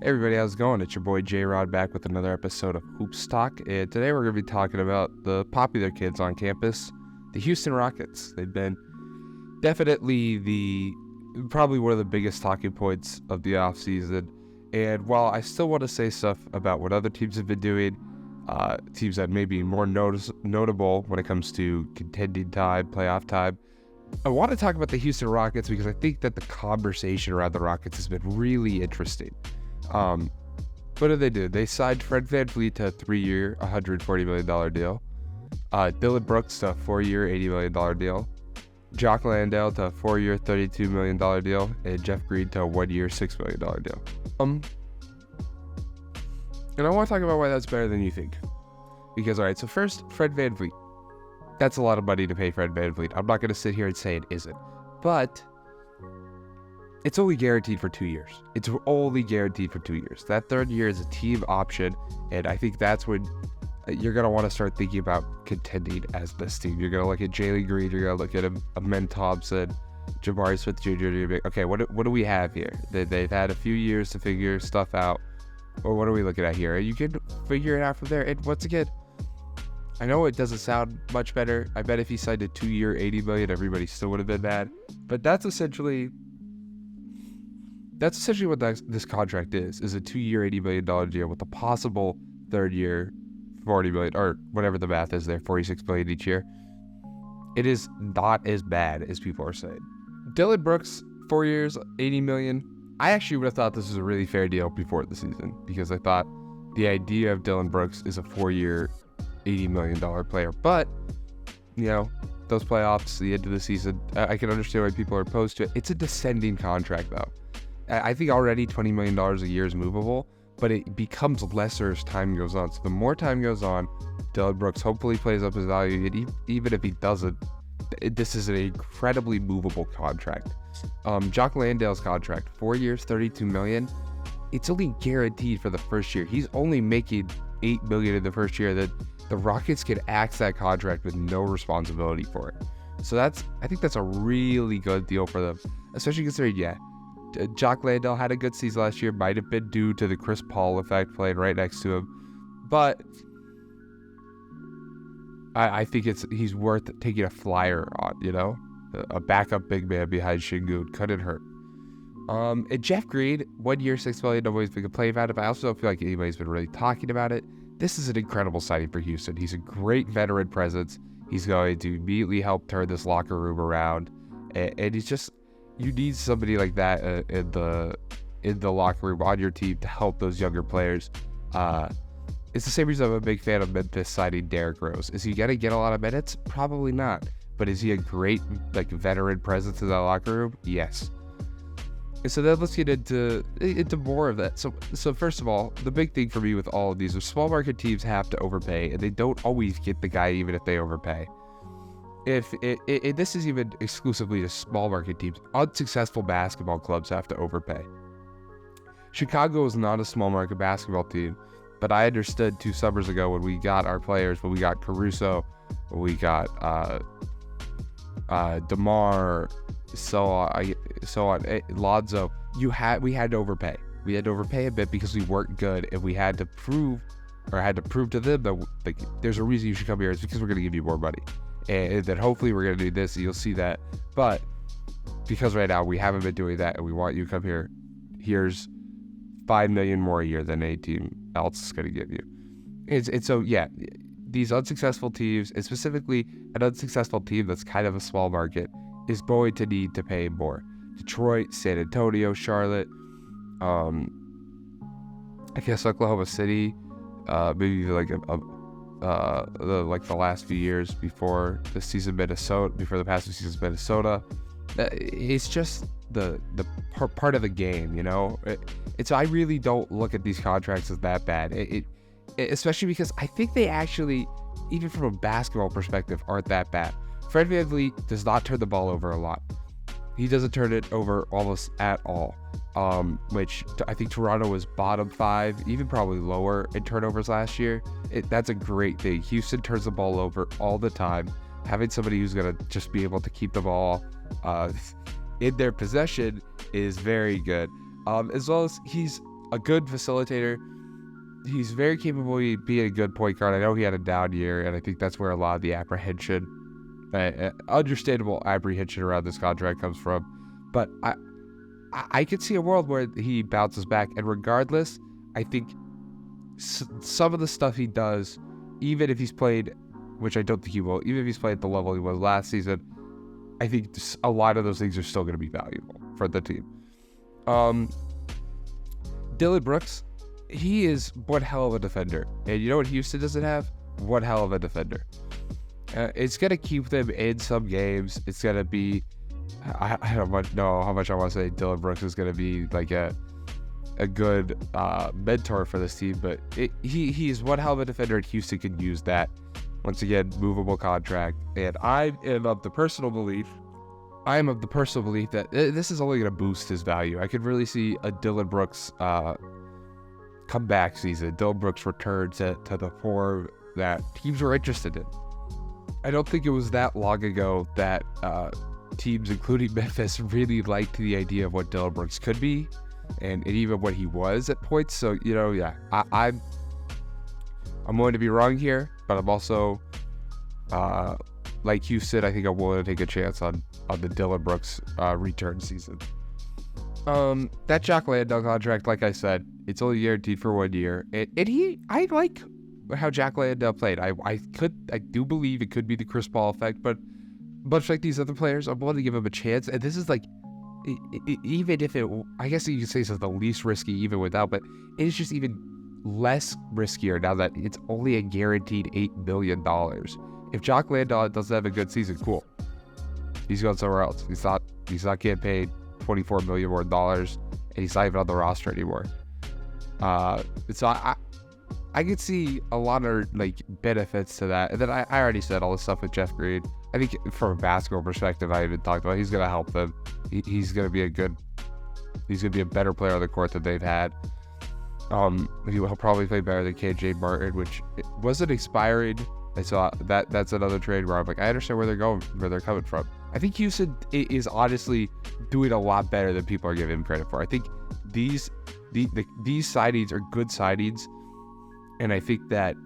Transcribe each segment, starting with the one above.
Hey everybody, how's it going? It's your boy J-Rod back with another episode of Hoops Talk, and today we're going to be talking about the popular kids on campus, the Houston Rockets. They've been definitely probably one of the biggest talking points of the offseason, and while I still want to say stuff about what other teams have been doing, teams that may be more notable when it comes to contending time, playoff time, I want to talk about the Houston Rockets because I think that the conversation around the Rockets has been really interesting. What did they do? They signed Fred VanVleet to a 3-year, $140 million deal. Dillon Brooks to a 4-year, $80 million deal. Jock Landale to a 4-year, $32 million deal. And Jeff Green to a 1-year, $6 million deal. And I want to talk about why that's better than you think. Because, all right, so first, Fred VanVleet. That's a lot of money to pay Fred VanVleet. I'm not going to sit here and say it isn't. But it's only guaranteed for 2 years. It's only guaranteed for 2 years. That third year is a team option, and I think that's when you're going to want to start thinking about contending as this team. You're going to look at Jalen Green, you're going to look at Amen Thompson, Jabari Smith Jr. Okay, what do we have here? They've had a few years to figure stuff out, or what are we looking at here? You can figure it out from there, and once again, I know it doesn't sound much better. I bet if he signed a 2-year, $80 million, everybody still would have been mad, but that's essentially what this contract is a 2-year, $80 million deal with a possible third year, $40 million, or whatever the math is there, $46 million each year. It is not as bad as people are saying. Dillon Brooks, 4 years, $80 million. I actually would have thought this was a really fair deal before the season because I thought the idea of Dillon Brooks is a 4-year, $80 million player. But, you know, those playoffs, the end of the season, I can understand why people are opposed to it. It's a descending contract, though. I think already $20 million a year is movable, but it becomes lesser as time goes on. So the more time goes on, Dillon Brooks hopefully plays up his value. And even if he doesn't, this is an incredibly movable contract. Jock Landale's contract, 4 years, $32 million. It's only guaranteed for the first year. He's only making $8 million in the first year. That the Rockets can axe that contract with no responsibility for it. So I think that's a really good deal for them, especially considering, Jock Landale had a good season last year. Might have been due to the Chris Paul effect playing right next to him. But I think he's worth taking a flyer on, you know? A backup big man behind Şengün couldn't hurt. And Jeff Green, 1 year, $6 million, nobody's been complaining about it, but I also don't feel like anybody's been really talking about it. This is an incredible signing for Houston. He's a great veteran presence. He's going to immediately help turn this locker room around. And he's just... You need somebody like that in the locker room on your team to help those younger players. It's the same reason I'm a big fan of Memphis signing Derrick Rose. Is he going to get a lot of minutes? Probably not. But is he a great veteran presence in that locker room? Yes. And so then let's get into more of that. So first of all, the big thing for me with all of these is small market teams have to overpay, and they don't always get the guy even if they overpay. If this is even exclusively to small market teams, unsuccessful basketball clubs have to overpay. Chicago is not a small market basketball team, but I understood 2 summers ago when we got our players, when we got Caruso, when we got DeMar, so on, Lonzo, we had to overpay. We had to overpay a bit because we weren't good, and we had to prove to them that there's a reason you should come here. It's because we're going to give you more money. And then hopefully we're going to do this, and you'll see that. But because right now we haven't been doing that, and we want you to come here, here's $5 million more a year than any team else is going to give you. These unsuccessful teams, and specifically an unsuccessful team that's kind of a small market, is going to need to pay more. Detroit, San Antonio, Charlotte, I guess Oklahoma City, maybe the last few years before the season, before the past 2 seasons, Minnesota. It's just the part of the game, you know. I really don't look at these contracts as that bad. Especially because I think they actually, even from a basketball perspective, aren't that bad. Fred VanVleet does not turn the ball over a lot. He doesn't turn it over almost at all. Which I think Toronto was bottom 5, even probably lower in turnovers last year. That's a great thing. Houston turns the ball over all the time. Having somebody who's going to just be able to keep the ball in their possession is very good. As well as he's a good facilitator. He's very capable of being a good point guard. I know he had a down year, and I think that's where a lot of the understandable apprehension around this contract comes from. But I could see a world where he bounces back, and regardless, I think some of the stuff he does, even if he's played, which I don't think he will, even if he's played at the level he was last season, I think a lot of those things are still going to be valuable for the team. Dillon Brooks, he is one hell of a defender. And you know what Houston doesn't have? One hell of a defender. It's going to keep them in some games. It's going to be, I don't know how much I want to say Dillon Brooks is going to be like a good mentor for this team, but he's one hell of a defender, and Houston can use that. Once again, movable contract. And I am of the personal belief that this is only going to boost his value. I could really see a Dillon Brooks comeback season. Dillon Brooks return to the form that teams were interested in. I don't think it was that long ago that teams, including Memphis, really liked the idea of what Dillon Brooks could be, and even what he was at points. So, I'm going to be wrong here, but I'm also, like Houston, I think I'm willing to take a chance on the Dillon Brooks return season. That Jock Landale contract, like I said, it's only guaranteed for 1 year. I like how Jock Landale played. I do believe it could be the Chris Paul effect, but much like these other players, I'm willing to give him a chance. And this is like, even if I guess you could say it's the least risky even without, but it's just even less riskier now that it's only a guaranteed $8 million. If Jock Landale doesn't have a good season, cool. He's going somewhere else. He's not getting paid $24 million more dollars, and he's not even on the roster anymore. So I could see a lot of benefits to that. And then I already said all this stuff with Jeff Green. I think from a basketball perspective, I even talked about he's going to help them. He's going to be a better player on the court than they've had. He'll probably play better than KJ Martin, which wasn't expiring. I saw that's another trade where I'm like, I understand where they're coming from. I think Houston is honestly doing a lot better than people are giving him credit for. I think these signings are good signings, and I think that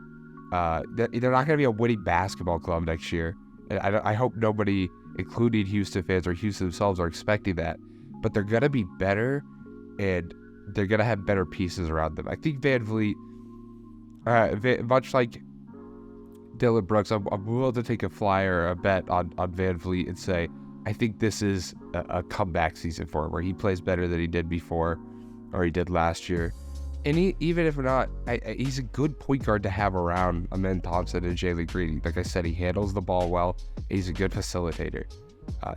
they're not going to be a winning basketball club next year. And I hope nobody, including Houston fans or Houston themselves, are expecting that. But they're going to be better, and they're going to have better pieces around them. I think Van Vliet, much like Dillon Brooks, I'm willing to take a flyer, a bet on Van Vliet and say, I think this is a comeback season for him, where he plays better than he did before, or he did last year. And even if not, he's a good point guard to have around Amen Thompson and Jalen Green. Like I said, he handles the ball well. He's a good facilitator.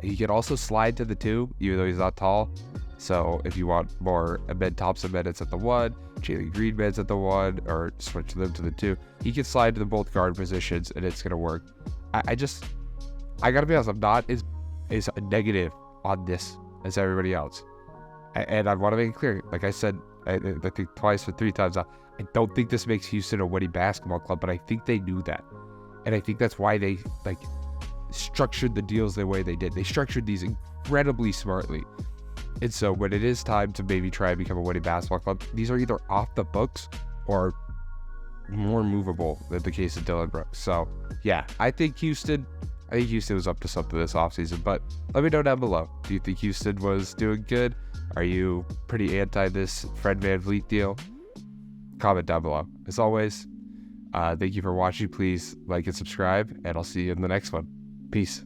He can also slide to the 2, even though he's not tall. So if you want more Amen Thompson minutes at the 1, Jalen Green minutes at the 1, or switch them to the 2, he can slide to the both guard positions, and it's going to work. I got to be honest, I'm not as negative on this as everybody else. And I want to make it clear, like I said, I think twice or 3 times now, I don't think this makes Houston a winning basketball club, but I think they knew that. And I think that's why they structured the deals the way they did. They structured these incredibly smartly. And so when it is time to maybe try and become a winning basketball club, these are either off the books or more movable than the case of Dillon Brooks. So yeah, I think Houston was up to something this offseason, but let me know down below. Do you think Houston was doing good? Are you pretty anti this Fred VanVleet deal? Comment down below. As always, thank you for watching. Please like and subscribe, and I'll see you in the next one. Peace.